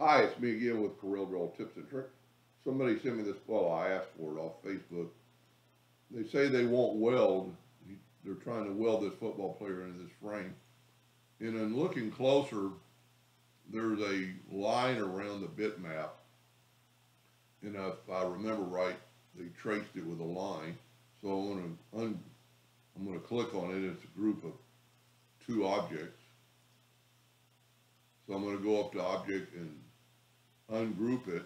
Hi, it's me again with Corel Drill Tips and Tricks. Somebody sent me this, well, I asked for it off Facebook. They say they want weld. They're trying to weld this football player into this frame. And in looking closer, there's a line around the bitmap. And if I remember right, they traced it with a line. So I'm going to click on it. It's a group of two objects. So I'm going to go up to Object and ungroup it,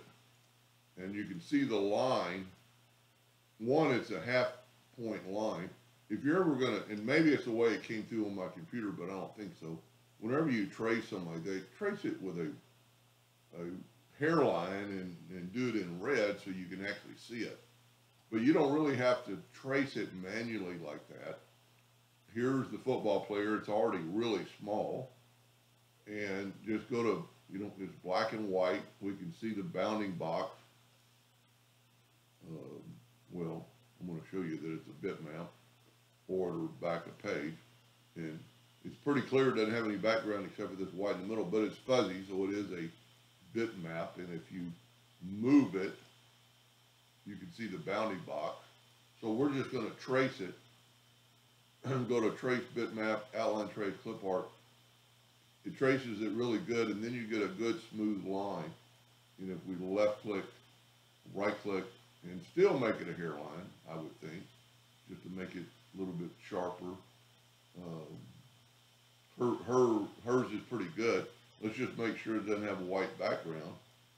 and you can see the line. One, it's a half point line. If you're ever going to, and maybe it's the way it came through on my computer, but I don't think so. Whenever you trace something like that, trace it with a hairline and do it in red so you can actually see it. But you don't really have to trace it manually like that. Here's the football player. It's already really small. And just go to, it's black and white. We can see the bounding box. Well, I'm going to show you that it's a bitmap or back a page. And it's pretty clear it doesn't have any background except for this white in the middle, but it's fuzzy, so it is a bitmap. And if you move it, you can see the bounding box. So we're just going to trace it. Go to Trace Bitmap, Outline Trace Clip Art. It traces it really good, and then you get a good smooth line. And if we left click, right click, and still make it a hairline, I would think, just to make it a little bit sharper. Hers is pretty good. Let's just make sure it doesn't have a white background.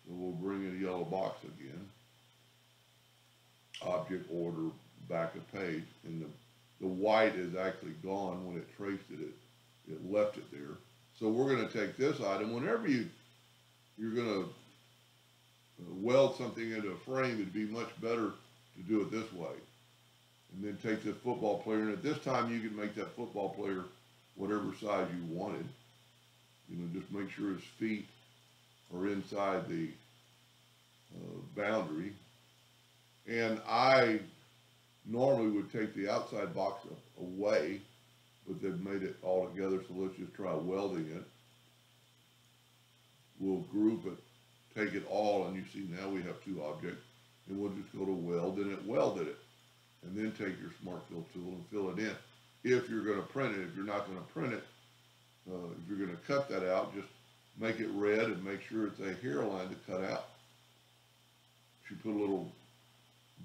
So we'll bring in a yellow box again. Object order, back of page, and the white is actually gone when it traced it. It left it there. So we're going to take this item. Whenever you're going to weld something into a frame, it'd be much better to do it this way. And then take this football player, and at this time you can make that football player whatever size you wanted. Just make sure his feet are inside the boundary. And I normally would take the outside box away, but they've made it all together, so let's just try welding it. We'll group it, take it all, and you see now we have two objects, and we'll just go to weld, and it welded it. And then take your Smart Fill tool and fill it in. If you're going to print it, if you're not going to print it, if you're going to cut that out, just make it red and make sure it's a hairline to cut out. She put a little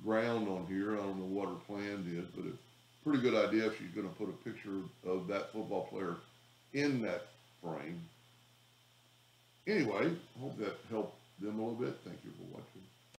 ground on here. I don't know what her plan is, but it's a pretty good idea if she's going to put a picture of that football player in that frame. Anyway, I hope that helped them a little bit. Thank you for watching.